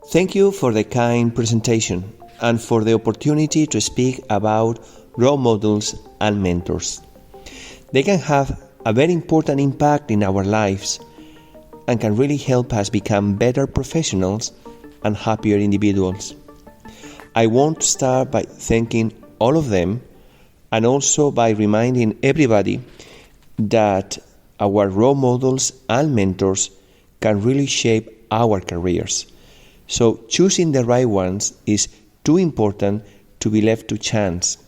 Thank you for the kind presentation and for the opportunity to speak about role models and mentors. They can have a very important impact in our lives and can really help us become better professionals and happier individuals. I want to start by thanking all of them and also by reminding everybody that our role models and mentors can really shape our careers. So choosing the right ones is too important to be left to chance.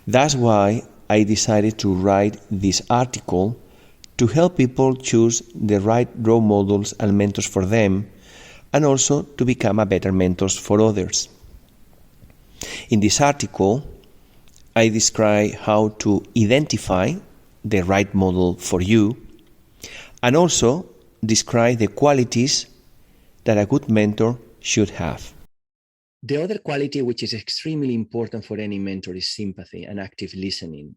That's why I decided to write this article to help people choose the right role models and mentors for them, and also to become a better mentors for others. In this article, I describe how to identify the right model for you, and also describe the qualities that a good mentor should have. The other quality which is extremely important for any mentor is sympathy and active listening.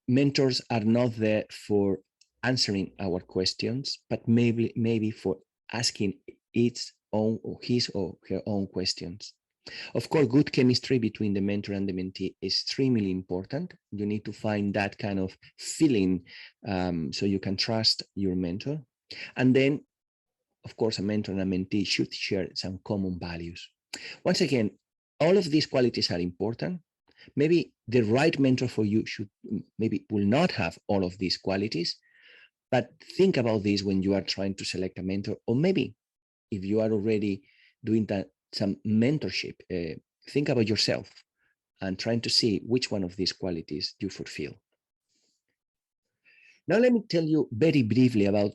Mentors are not there for answering our questions, but maybe for asking his or her own questions. Of course, good chemistry between the mentor and the mentee is extremely important. You need to find that kind of feeling so you can trust your mentor. And then, of course, a mentor and a mentee should share some common values. Once again, all of these qualities are important. Maybe the right mentor for you will not have all of these qualities, but think about this when you are trying to select a mentor, or maybe if you are already doing some mentorship, think about yourself and trying to see which one of these qualities you fulfill. Now, let me tell you very briefly about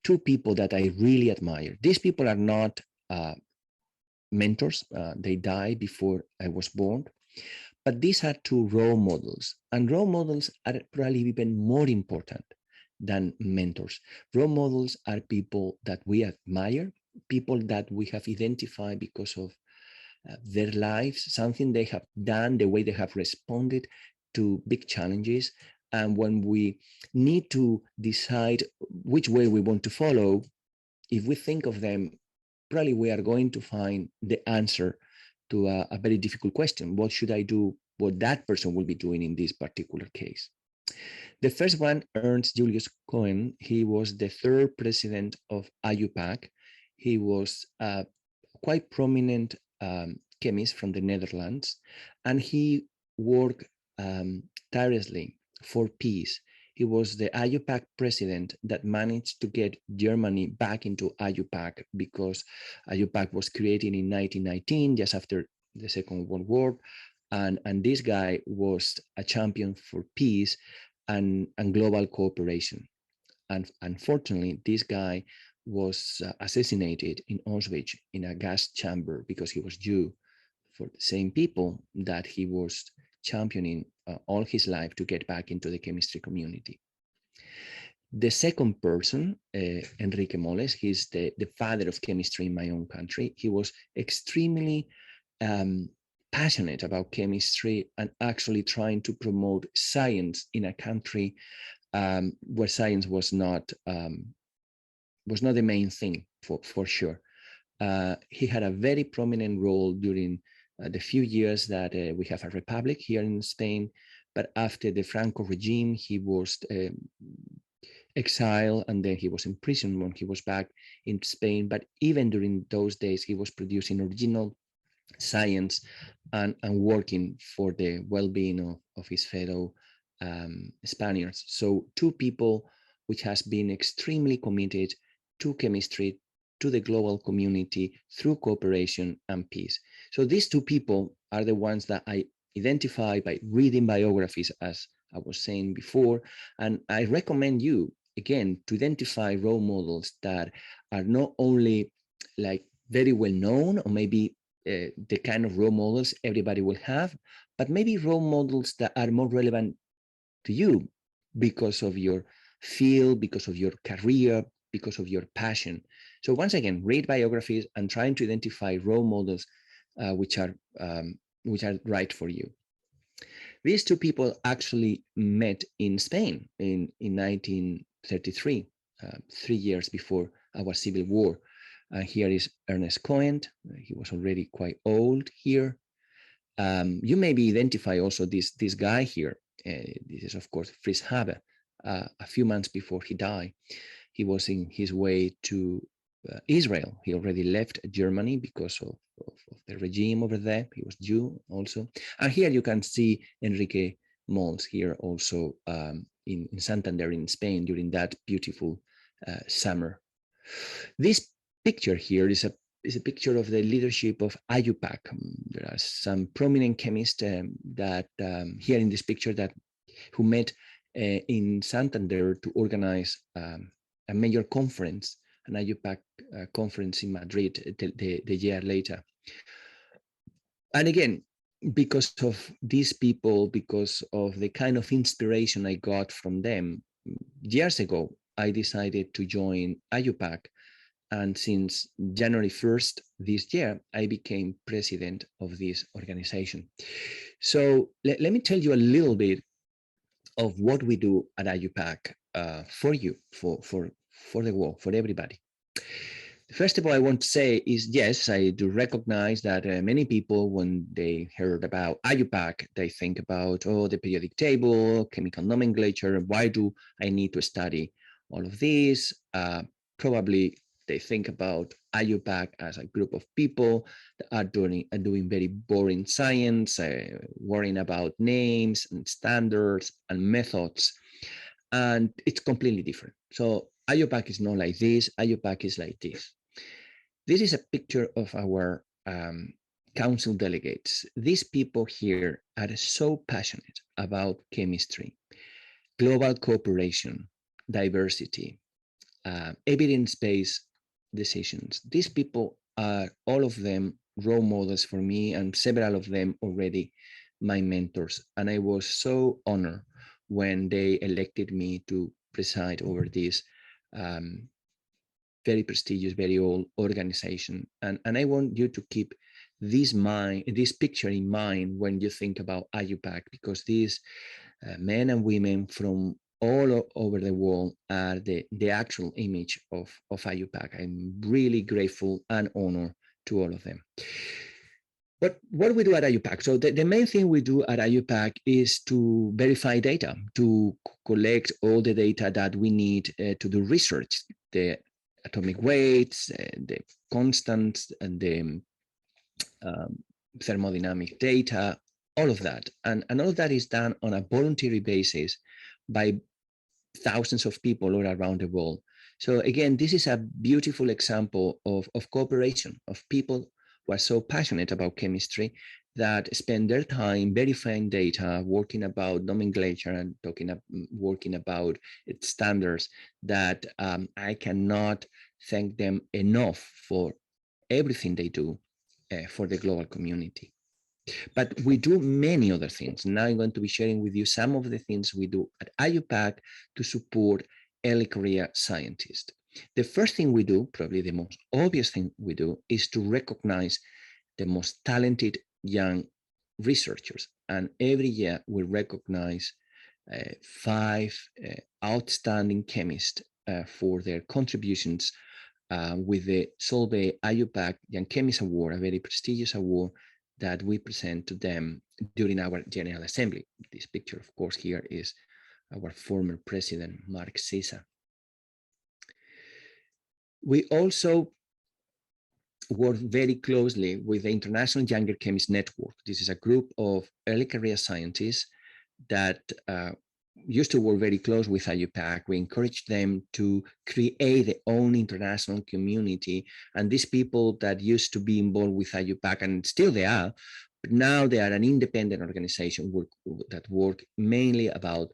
two people that I really admire. These people are not mentors. They died before I was born. But these are two role models, and role models are probably even more important than mentors. Role models are people that we admire, people that we have identified because of their lives, something they have done, the way they have responded to big challenges. And when we need to decide which way we want to follow, if we think of them, probably we are going to find the answer to a very difficult question. What should I do? What that person will be doing in this particular case. The first one, Ernst Julius Cohen. He was the third president of IUPAC. He was a quite prominent chemist from the Netherlands, and he worked tirelessly for peace. He was the IUPAC president that managed to get Germany back into IUPAC because IUPAC was created in 1919, just after the Second World War. And this guy was a champion for peace and global cooperation. And unfortunately, this guy was assassinated in Auschwitz in a gas chamber because he was Jew, for the same people that he was championing all his life to get back into the chemistry community. The second person, Enrique Moles, he's the father of chemistry in my own country. He was extremely passionate about chemistry and actually trying to promote science in a country where science was not the main thing for sure. He had a very prominent role during the few years that we have a republic here in Spain, but after the Franco regime, he was exiled and then he was imprisoned when he was back in Spain. But even during those days, he was producing original science and working for the well-being of his fellow Spaniards. So two people which has been extremely committed to chemistry, to the global community through cooperation and peace. So these two people are the ones that I identify by reading biographies, as I was saying before. And I recommend you, again, to identify role models that are not only like very well known, or maybe the kind of role models everybody will have, but maybe role models that are more relevant to you because of your field, because of your career, because of your passion. So once again, read biographies and trying to identify role models which are right for you. These two people actually met in Spain in 1933, 3 years before our civil war. And here is Ernest Cohen. He was already quite old here. You maybe identify also this guy here. This is, of course, Fritz Haber. A few months before he died, he was in his way to Israel. He already left Germany because of the regime over there. He was Jew also. And here you can see Enrique Mons here also in Santander in Spain during that beautiful summer. This picture here is a picture of the leadership of IUPAC. There are some prominent chemists that here in this picture who met in Santander to organize a major conference, an IUPAC conference in Madrid the year later. And again, because of these people, because of the kind of inspiration I got from them, years ago, I decided to join IUPAC. And since January 1st this year, I became president of this organization. So let me tell you a little bit of what we do at IUPAC for you, for the world, for everybody. First of all, I want to say is, yes, I do recognize that many people, when they heard about IUPAC, they think about, oh, the periodic table, chemical nomenclature, why do I need to study all of this? Probably they think about IUPAC as a group of people that are doing very boring science, worrying about names and standards and methods, and it's completely different. So IUPAC is not like this, IUPAC is like this. This is a picture of our council delegates. These people here are so passionate about chemistry, global cooperation, diversity, evidence-based decisions. These people are, all of them, role models for me, and several of them already my mentors. And I was so honored when they elected me to preside over this very prestigious, very old organization. And I want you to keep this picture in mind when you think about IUPAC, because these men and women from all over the world are the actual image of IUPAC. I'm really grateful and honored to all of them. But what do we do at IUPAC? So the main thing we do at IUPAC is to verify data, to collect all the data that we need to do research, the atomic weights, the constants, and the thermodynamic data, all of that. And all of that is done on a voluntary basis by thousands of people all around the world. So again, this is a beautiful example of cooperation, of people who are so passionate about chemistry that spend their time verifying data, working about nomenclature, and working about its standards, that I cannot thank them enough for everything they do for the global community. But we do many other things. Now I'm going to be sharing with you some of the things we do at IUPAC to support early career scientists. The first thing we do, probably the most obvious thing we do, is to recognize the most talented young researchers. And every year we recognize 5 outstanding chemists for their contributions with the Solvay IUPAC Young Chemist Award, a very prestigious award that we present to them during our General Assembly. This picture, of course, here is our former president, Mark Cisa. We also work very closely with the International Younger Chemist Network. This is a group of early career scientists that used to work very close with IUPAC. We encourage them to create their own international community. And these people that used to be involved with IUPAC, and still they are, but now they are an independent organization that work mainly about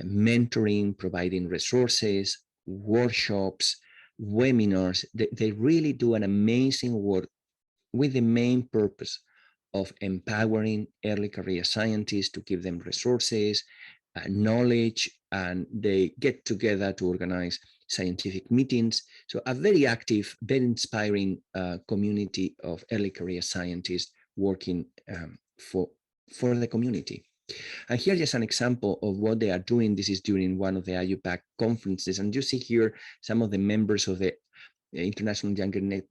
mentoring, providing resources, workshops, webinars. They really do an amazing work with the main purpose of empowering early career scientists, to give them resources, knowledge, and they get together to organize scientific meetings. So a very active, very inspiring community of early career scientists working for the community. And here's just an example of what they are doing. This is during one of the IUPAC conferences. And you see here some of the members of the International Younger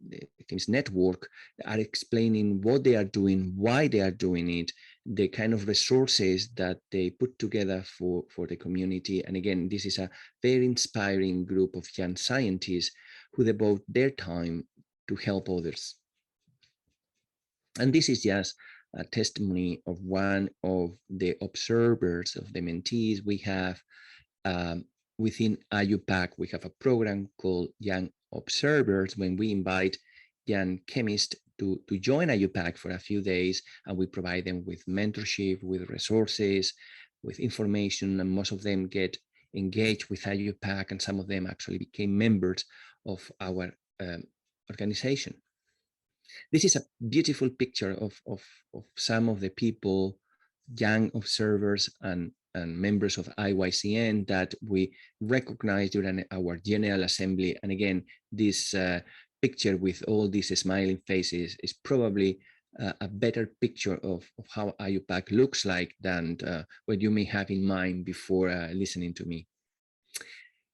Chemist Network are explaining what they are doing, why they are doing it, the kind of resources that they put together for the community. And again, this is a very inspiring group of young scientists who devote their time to help others. And this is just a testimony of one of the observers, of the mentees we have within IUPAC. We have a program called Young Observers, when we invite young chemists to join IUPAC for a few days, and we provide them with mentorship, with resources, with information, and most of them get engaged with IUPAC, and some of them actually became members of our organization. This is a beautiful picture of some of the people, young observers and members of IYCN that we recognize during our General Assembly. And again, this picture with all these smiling faces is probably a better picture of how IUPAC looks like than what you may have in mind before listening to me.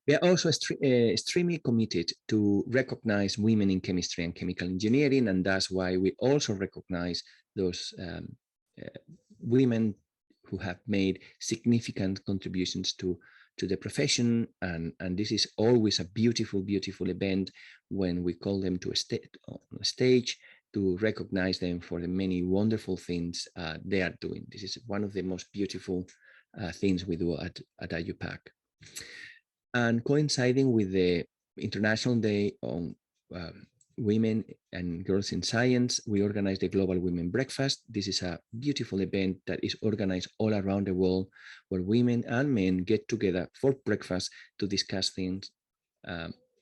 We are also extremely committed to recognize women in chemistry and chemical engineering, and that's why we also recognize those women who have made significant contributions to the profession. And this is always a beautiful, beautiful event when we call them to a stage to recognize them for the many wonderful things they are doing. This is one of the most beautiful things we do at IUPAC. And coinciding with the International Day on Women and Girls in Science, we organized the Global Women Breakfast. This is a beautiful event that is organized all around the world, where women and men get together for breakfast to discuss things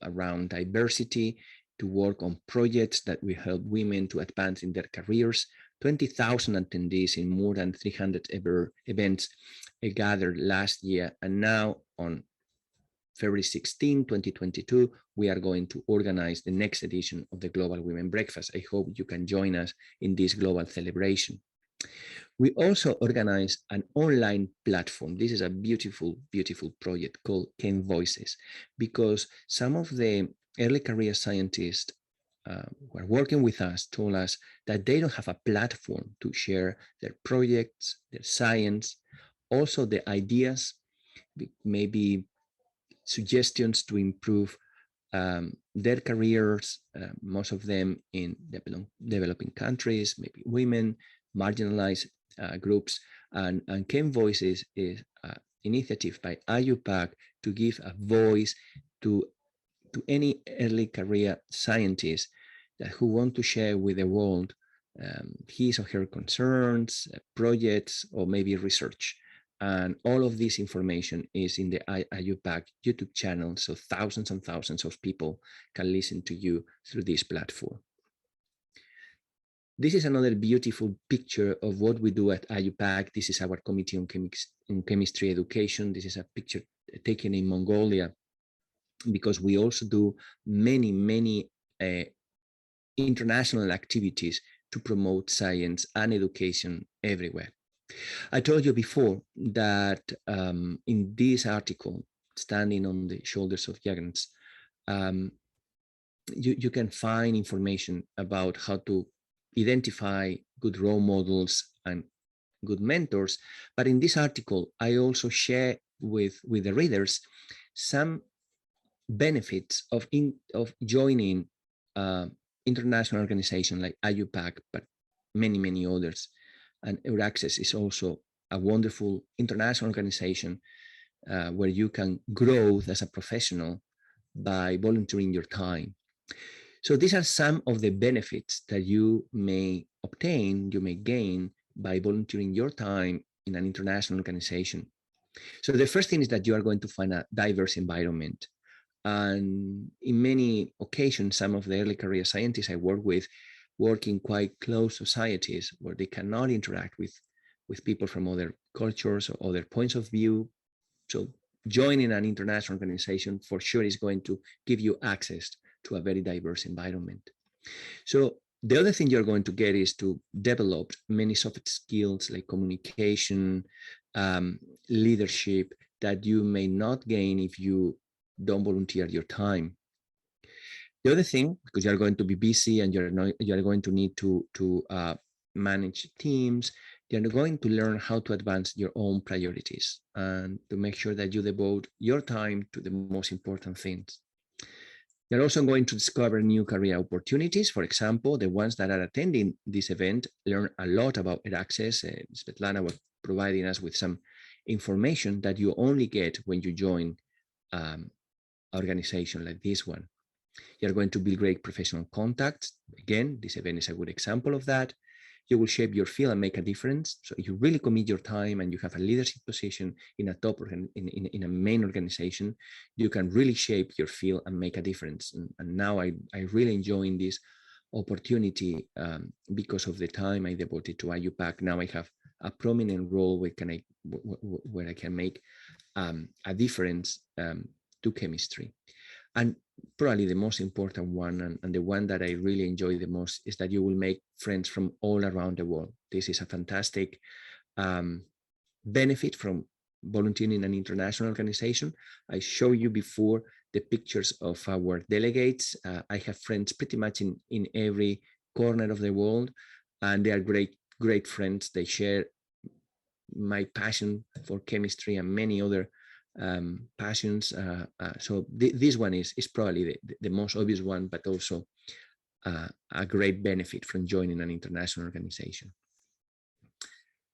around diversity, to work on projects that will help women to advance in their careers. 20,000 attendees in more than 300 events gathered last year, and now on February 16, 2022, we are going to organize the next edition of the Global Women Breakfast. I hope you can join us in this global celebration. We also organize an online platform. This is a beautiful, beautiful project called Chem Voices, because some of the early career scientists who are working with us told us that they don't have a platform to share their projects, their science, also the ideas, maybe suggestions to improve their careers, most of them in developing countries, maybe women, marginalized groups. And Chem Voices is an initiative by IUPAC to give a voice to any early career scientist who want to share with the world his or her concerns, projects, or maybe research. And all of this information is in the IUPAC YouTube channel, so thousands and thousands of people can listen to you through this platform. This is another beautiful picture of what we do at IUPAC. This is our Committee on Chemistry Education. This is a picture taken in Mongolia, because we also do many, many international activities to promote science and education everywhere. I told you before that in this article, Standing on the Shoulders of Giants, you can find information about how to identify good role models and good mentors. But in this article, I also share with the readers some benefits of joining international organization like IUPAC, but many, many others. And EURAXESS is also a wonderful international organization where you can grow as a professional by volunteering your time. So these are some of the benefits that you may obtain, you may gain by volunteering your time in an international organization. So the first thing is that you are going to find a diverse environment. And in many occasions, some of the early career scientists I work with work in quite close societies where they cannot interact with people from other cultures or other points of view. So joining an international organization for sure is going to give you access to a very diverse environment. So the other thing you're going to get is to develop many soft skills like communication, leadership, that you may not gain if you don't volunteer your time. The other thing, because you're going to be busy and you're going to need to manage teams, you're going to learn how to advance your own priorities and to make sure that you devote your time to the most important things. You're also going to discover new career opportunities. For example, the ones that are attending this event learn a lot about EURAXESS. Svetlana was providing us with some information that you only get when you join an organization like this one. You're going to build great professional contacts. Again, this event is a good example of that. You will shape your field and make a difference. So if you really commit your time and you have a leadership position in a top in a main organization, you can really shape your field and make a difference. And now I really enjoy this opportunity because of the time I devoted to IUPAC. Now I have a prominent role where I can make a difference to chemistry. And probably the most important one, and the one that I really enjoy the most, is that you will make friends from all around the world. This is a fantastic benefit from volunteering in an international organization. I showed you before the pictures of our delegates. I have friends pretty much in every corner of the world, and they are great friends. They share my passion for chemistry and many other passions. So this one is probably the most obvious one, but also a great benefit from joining an international organization.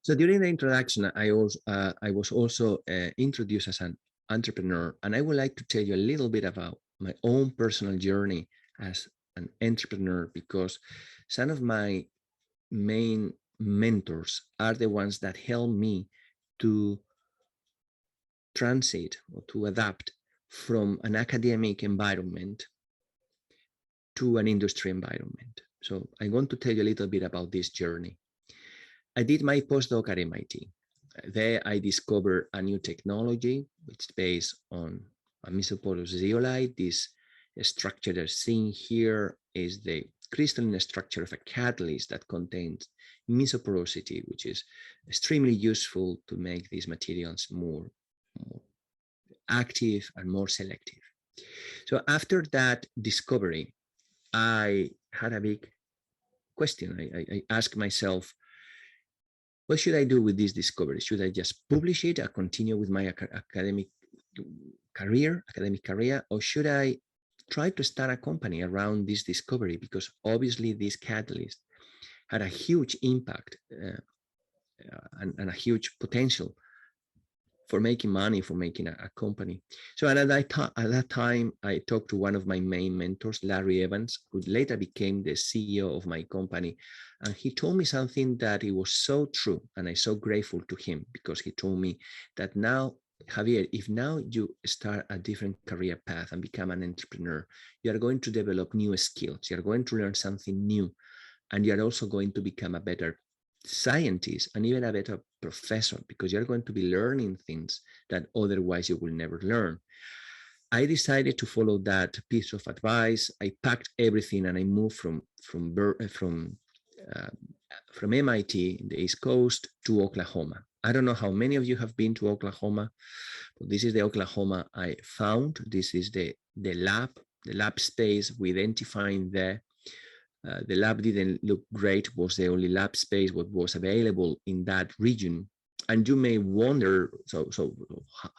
So during the introduction, I was also introduced as an entrepreneur, and I would like to tell you a little bit about my own personal journey as an entrepreneur, because some of my main mentors are the ones that help me to transit or to adapt from an academic environment to an industry environment. So I'm going to tell you a little bit about this journey. I did my postdoc at MIT. There I discovered a new technology which is based on a mesoporous zeolite. This structure that's seen here is the crystalline structure of a catalyst that contains mesoporosity, which is extremely useful to make these materials more active and more selective. So after that discovery, I had a big question. I asked myself, what should I do with this discovery? Should I just publish it and continue with my academic career, or should I try to start a company around this discovery? Because obviously this catalyst had a huge impact and a huge potential for making money, for making a company. So at that time, I talked to one of my main mentors, Larry Evans, who later became the CEO of my company. And he told me something that it was so true. And I'm so grateful to him, because he told me that now, Javier, if now you start a different career path and become an entrepreneur, you are going to develop new skills. You're going to learn something new. And you're also going to become a better scientist and even a better professor, because you're going to be learning things that otherwise you will never learn. I decided to follow that piece of advice. I packed everything and I moved from MIT in the East Coast to Oklahoma. I don't know how many of you have been to Oklahoma, but this is the Oklahoma I found. This is the lab space we identified there. The lab didn't look great, was the only lab space what was available in that region. And you may wonder, so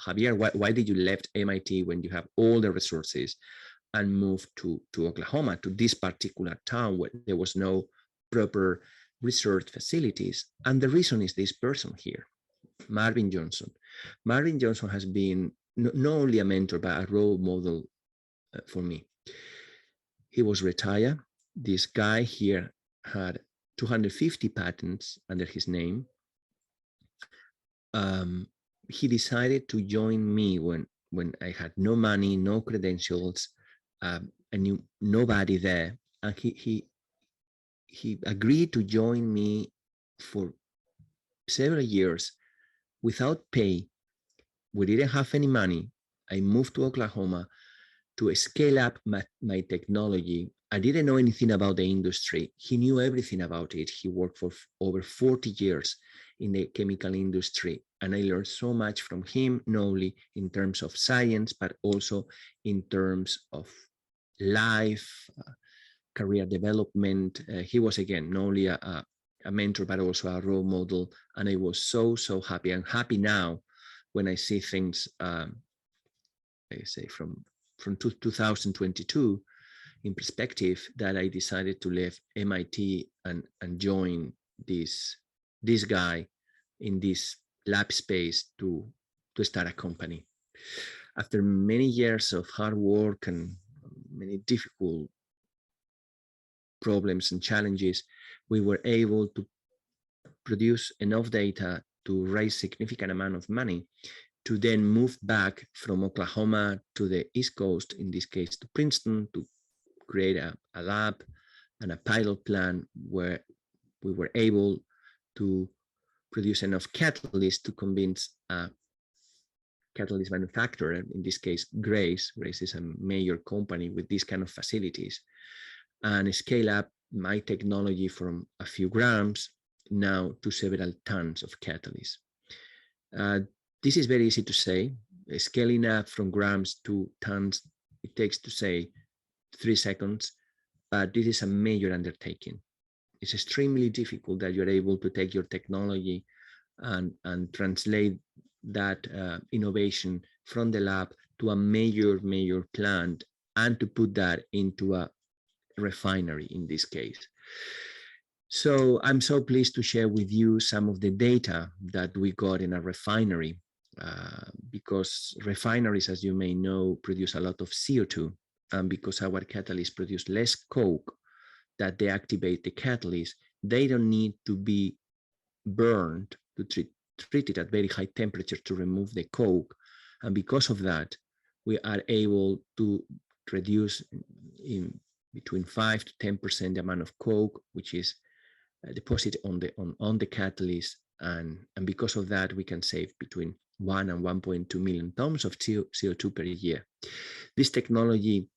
Javier, why did you left MIT when you have all the resources and moved to Oklahoma, to this particular town where there was no proper research facilities? And the reason is this person here, Marvin Johnson. Marvin Johnson has been not only a mentor, but a role model for me. He was retired. This guy here had 250 patents under his name. He decided to join me when I had no money, no credentials. I knew nobody there, and he agreed to join me for several years without pay. We didn't have any money. I moved to Oklahoma to scale up my technology. I didn't know anything about the industry. He knew everything about it. He worked for over 40 years in the chemical industry. And I learned so much from him, not only in terms of science, but also in terms of life, career development. He was, again, not only a mentor, but also a role model. And I was so happy. I'm happy now when I see things, I say from 2022 in perspective, that I decided to leave MIT and join this guy in this lab space to start a company. After many years of hard work and many difficult problems and challenges, we were able to produce enough data to raise significant amount of money to then move back from Oklahoma to the East Coast, in this case to Princeton, to create a lab and a pilot plan where we were able to produce enough catalyst to convince a catalyst manufacturer, in this case Grace is a major company with these kind of facilities, and scale up my technology from a few grams now to several tons of catalyst. This is very easy to say. Scaling up from grams to tons, it takes to say 3 seconds, but this is a major undertaking. It's extremely difficult that you're able to take your technology and translate that innovation from the lab to a major plant, and to put that into a refinery in this case. So I'm so pleased to share with you some of the data that we got in a refinery, because refineries, as you may know, produce a lot of CO2, and because our catalysts produce less coke that they activate the catalyst, they don't need to be burned to treat it at very high temperature to remove the coke. And because of that, we are able to reduce in between 5 to 10% the amount of coke which is deposited on the catalyst, and because of that we can save between 1 and 1.2 million tons of CO2 per year. This technology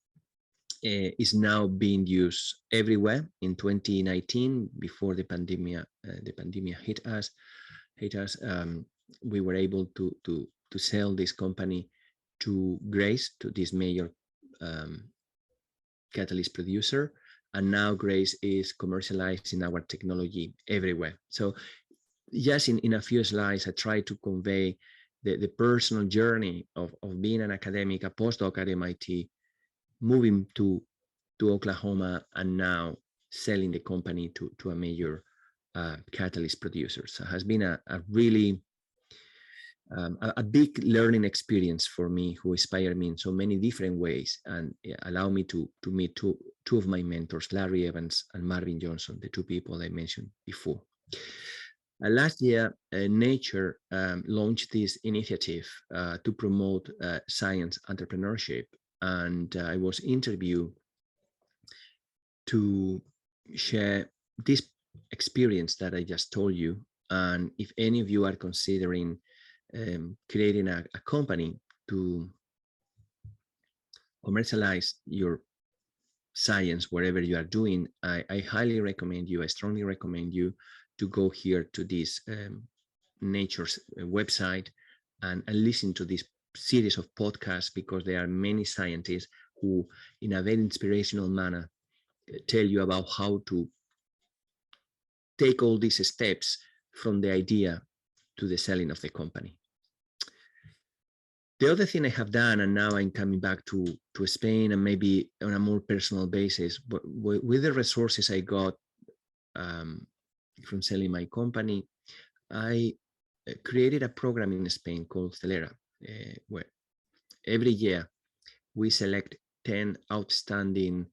is now being used everywhere. In 2019, before the pandemic hit us, we were able to sell this company to Grace, to this major catalyst producer, and now Grace is commercializing our technology everywhere. So just in a few slides, I try to convey the personal journey of being an academic, a postdoc at MIT, moving to Oklahoma, and now selling the company to a major catalyst producer. So it has been a really a big learning experience for me, who inspired me in so many different ways, and allow me to meet two of my mentors, Larry Evans and Marvin Johnson, the two people I mentioned before. Last year, Nature launched this initiative to promote science entrepreneurship, and I was interviewed to share this experience that I just told you. And if any of you are considering creating a company to commercialize your science wherever you are doing, I highly recommend you, I strongly recommend you to go here to this Nature's website and listen to this series of podcasts, because there are many scientists who, in a very inspirational manner, tell you about how to take all these steps from the idea to the selling of the company. The other thing I have done, and now I'm coming back to Spain, and maybe on a more personal basis, but with the resources I got from selling my company, I created a program in Spain called Celera, where every year we select 10 outstanding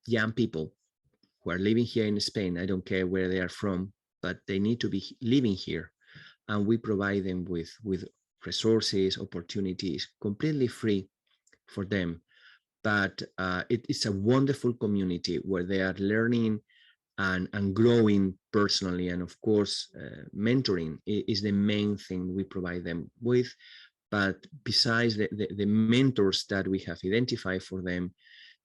young people who are living here in Spain. I don't care where they are from, but they need to be living here. And we provide them with resources, opportunities, completely free for them. But it's a wonderful community where they are learning and growing personally. And of course, mentoring is the main thing we provide them with. But besides the mentors that we have identified for them,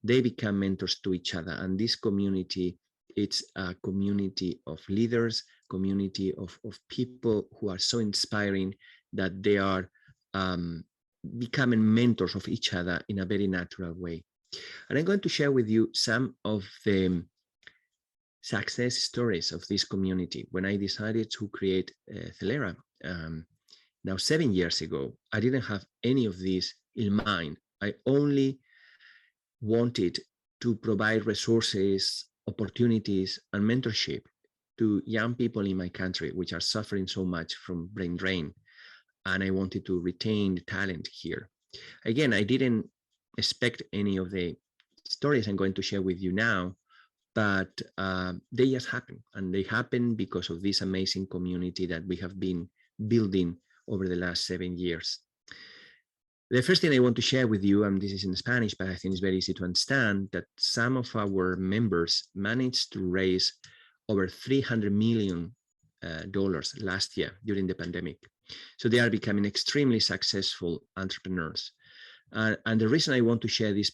they become mentors to each other. And this community, it's a community of leaders, community of people who are so inspiring that they are becoming mentors of each other in a very natural way. And I'm going to share with you some of the success stories of this community. When I decided to create Celera, now 7 years ago, I didn't have any of this in mind. I only wanted to provide resources, opportunities, and mentorship to young people in my country, which are suffering so much from brain drain. And I wanted to retain the talent here. Again, I didn't expect any of the stories I'm going to share with you now, but they just happen. And they happen because of this amazing community that we have been building over the last 7 years. The first thing I want to share with you, and this is in Spanish, but I think it's very easy to understand, that some of our members managed to raise over $300 million last year during the pandemic. So they are becoming extremely successful entrepreneurs. And the reason I want to share this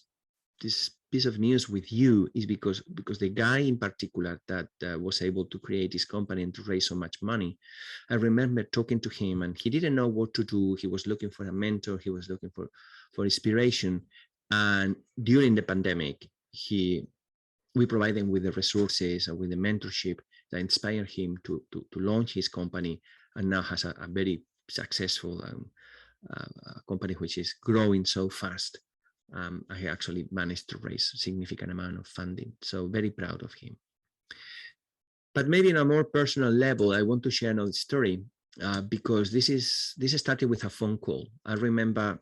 piece of news with you is because the guy in particular that was able to create this company and to raise so much money, I remember talking to him, and he didn't know what to do. He was looking for a mentor. He was looking for inspiration. And during the pandemic, we provided him with the resources and with the mentorship that inspired him to launch his company, and now has a very successful company which is growing so fast. I actually managed to raise a significant amount of funding, so very proud of him. But maybe on a more personal level, I want to share another story because this started with a phone call. I remember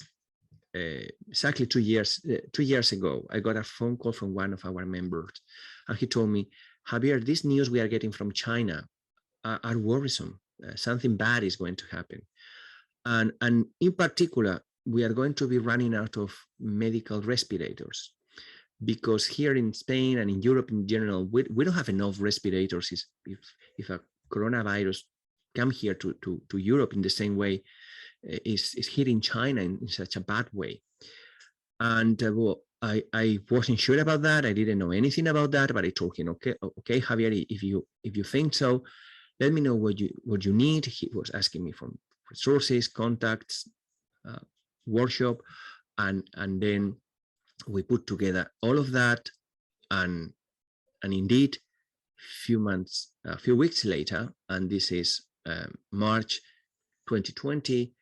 exactly 2 years ago, I got a phone call from one of our members, and he told me, Javier, this news we are getting from China are worrisome. Something bad is going to happen. And in particular, we are going to be running out of medical respirators, because here in Spain and in Europe in general, we don't have enough respirators. If a coronavirus come here to Europe in the same way is hitting China in such a bad way. And well, I wasn't sure about that. I didn't know anything about that, but I told him, okay, Javier, if you think so, let me know what you need. He was asking me for resources, contacts, workshop, and then we put together all of that, and indeed, a few weeks later, and this is March 2020,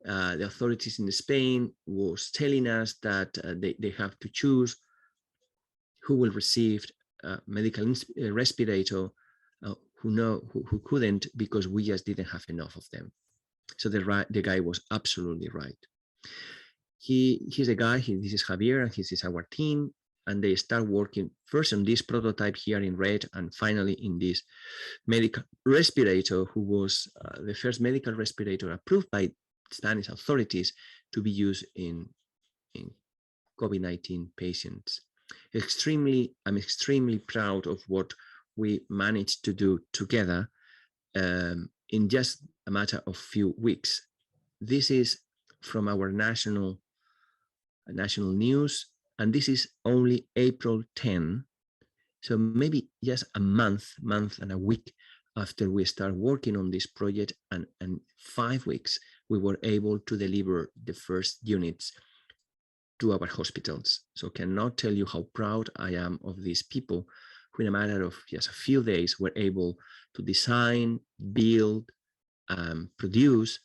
the authorities in Spain was telling us that they have to choose who will receive medical respirator, who couldn't, because we just didn't have enough of them. So the guy was absolutely right. He's a guy, this is Javier, and this is our team, and they start working first on this prototype here in red, and finally in this medical respirator, who was the first medical respirator approved by Spanish authorities to be used in COVID-19 patients. I'm extremely proud of what we managed to do together in just a matter of few weeks. This is from our national news, and this is only April 10. So maybe just a month and a week after we start working on this project, and 5 weeks, we were able to deliver the first units to our hospitals. So cannot tell you how proud I am of these people who in a matter of just a few days were able to design, build, produce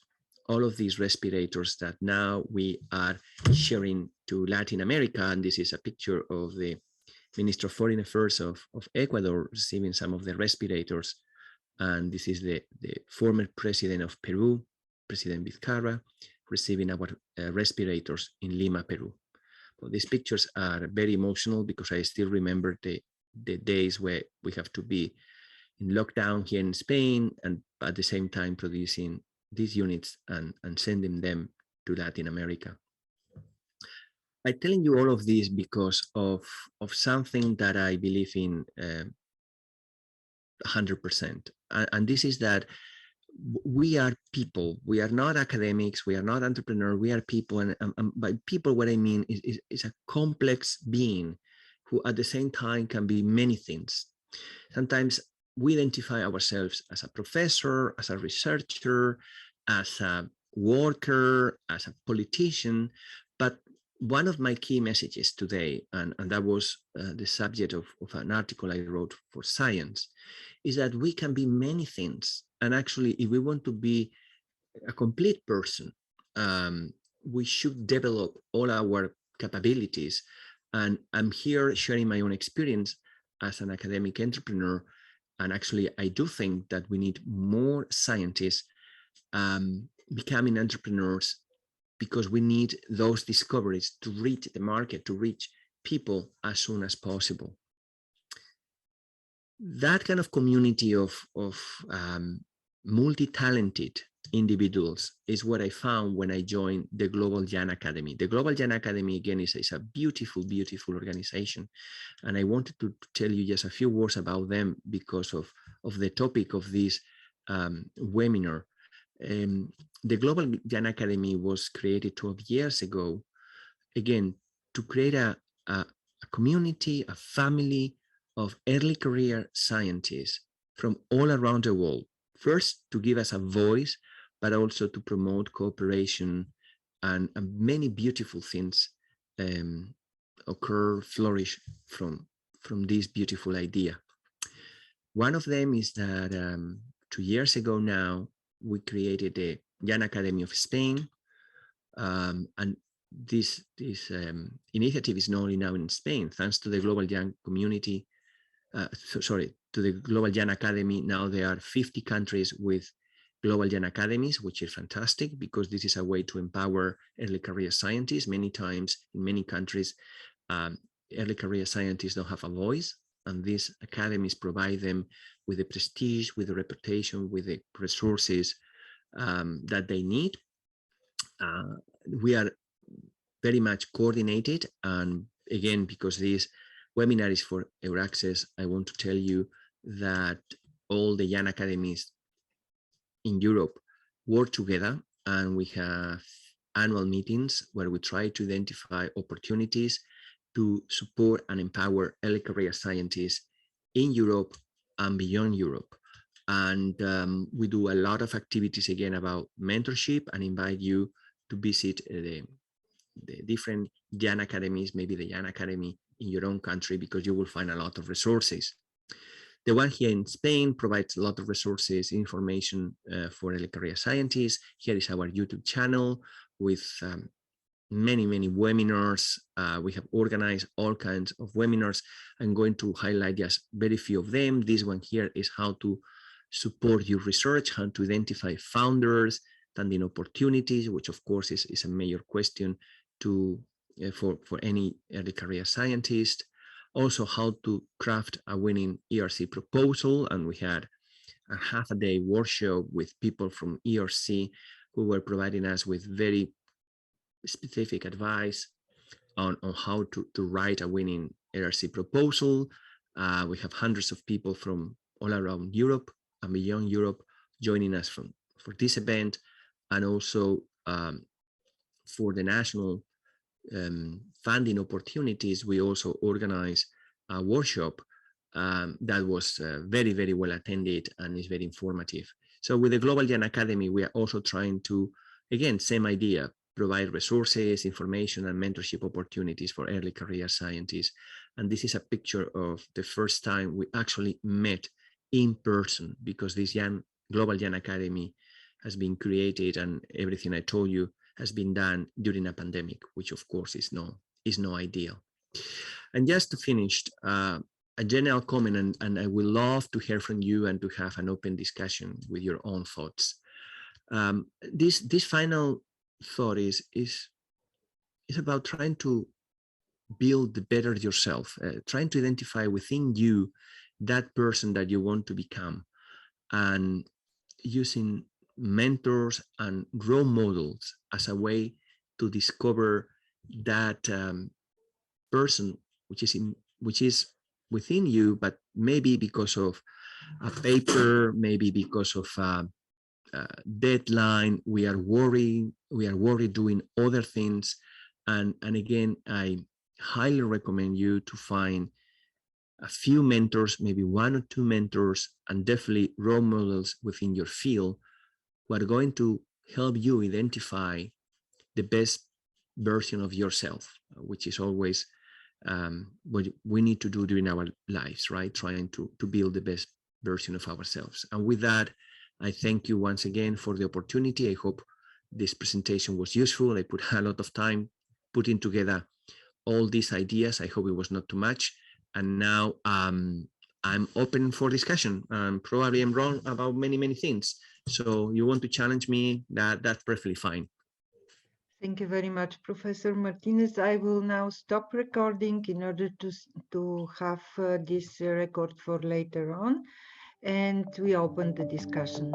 all of these respirators that now we are sharing to Latin America. And this is a picture of the Minister of Foreign Affairs of Ecuador receiving some of the respirators. And this is the former president of Peru, President Vizcarra, receiving our respirators in Lima, Peru. Well, these pictures are very emotional because I still remember the days where we have to be in lockdown here in Spain, and at the same time producing these units and sending them to Latin America. I'm telling you all of this because of something that I believe in 100%. And this is that we are people. We are not academics. We are not entrepreneurs. We are people. And by people, what I mean is a complex being who at the same time can be many things. Sometimes we identify ourselves as a professor, as a researcher, as a worker, as a politician. But one of my key messages today, and that was the subject of an article I wrote for Science, is that we can be many things. And actually, if we want to be a complete person, we should develop all our capabilities. And I'm here sharing my own experience as an academic entrepreneur. And actually, I do think that we need more scientists becoming entrepreneurs, because we need those discoveries to reach the market, to reach people as soon as possible. That kind of community of multi-talented individuals is what I found when I joined the Global Young Academy. The Global Young Academy, again, is a beautiful, beautiful organization. And I wanted to tell you just a few words about them because of the topic of this webinar. The Global Young Academy was created 12 years ago, again, to create a community, a family of early career scientists from all around the world. First, to give us a voice, but also to promote cooperation, and many beautiful things flourish from this beautiful idea. One of them is that 2 years ago now, we created the Young Academy of Spain, and this initiative is not only now in Spain, thanks to the Global Young Community, to the Global Young Academy. Now there are 50 countries with Global Young Academies, which is fantastic, because this is a way to empower early career scientists. Many times in many countries, early career scientists don't have a voice, and these academies provide them with the prestige, with the reputation, with the resources that they need. We are very much coordinated, and again, because this webinar is for EURAXESS, I want to tell you that all the young academies in Europe work together, and we have annual meetings where we try to identify opportunities to support and empower early career scientists in Europe and beyond Europe. And we do a lot of activities, again, about mentorship, and invite you to visit the different young academies, maybe the young academy in your own country, because you will find a lot of resources. The one here in Spain provides a lot of resources, information for early career scientists. Here is our YouTube channel with many, many webinars. We have organized all kinds of webinars. I'm going to highlight just very few of them. This one here is how to support your research, how to identify founders, funding opportunities, which of course is a major question for any early career scientist. Also, how to craft a winning ERC proposal. And we had a half-a-day workshop with people from ERC who were providing us with very specific advice on how to write a winning ERC proposal. We have hundreds of people from all around Europe and beyond Europe joining us for this event, and also for the national funding opportunities. We also organized a workshop that was very, very well attended and is very informative. So with the Global Young Academy, we are also trying to, again, same idea, provide resources, information, and mentorship opportunities for early career scientists. And this is a picture of the first time we actually met in person, because this Global Young Academy has been created, and everything I told you has been done during a pandemic, which of course is no ideal. And just to finish, a general comment, and I would love to hear from you and to have an open discussion with your own thoughts. This final thought is about trying to build better yourself, trying to identify within you that person that you want to become, and using mentors and role models as a way to discover that person which is within you, but maybe because of a paper, maybe because of a deadline, we are worried doing other things. And again, I highly recommend you to find a few mentors, maybe 1 or 2 mentors, and definitely role models within your field, who are going to help you identify the best version of yourself, which is always what we need to do during our lives, right? Trying to build the best version of ourselves. And with that, I thank you once again for the opportunity. I hope this presentation was useful. I put a lot of time putting together all these ideas. I hope it was not too much. And now I'm open for discussion. Probably I'm wrong about many things. So you want to challenge me, that's perfectly fine. Thank you very much, Professor Martinez. I will now stop recording in order to have this record for later on, and we open the discussion.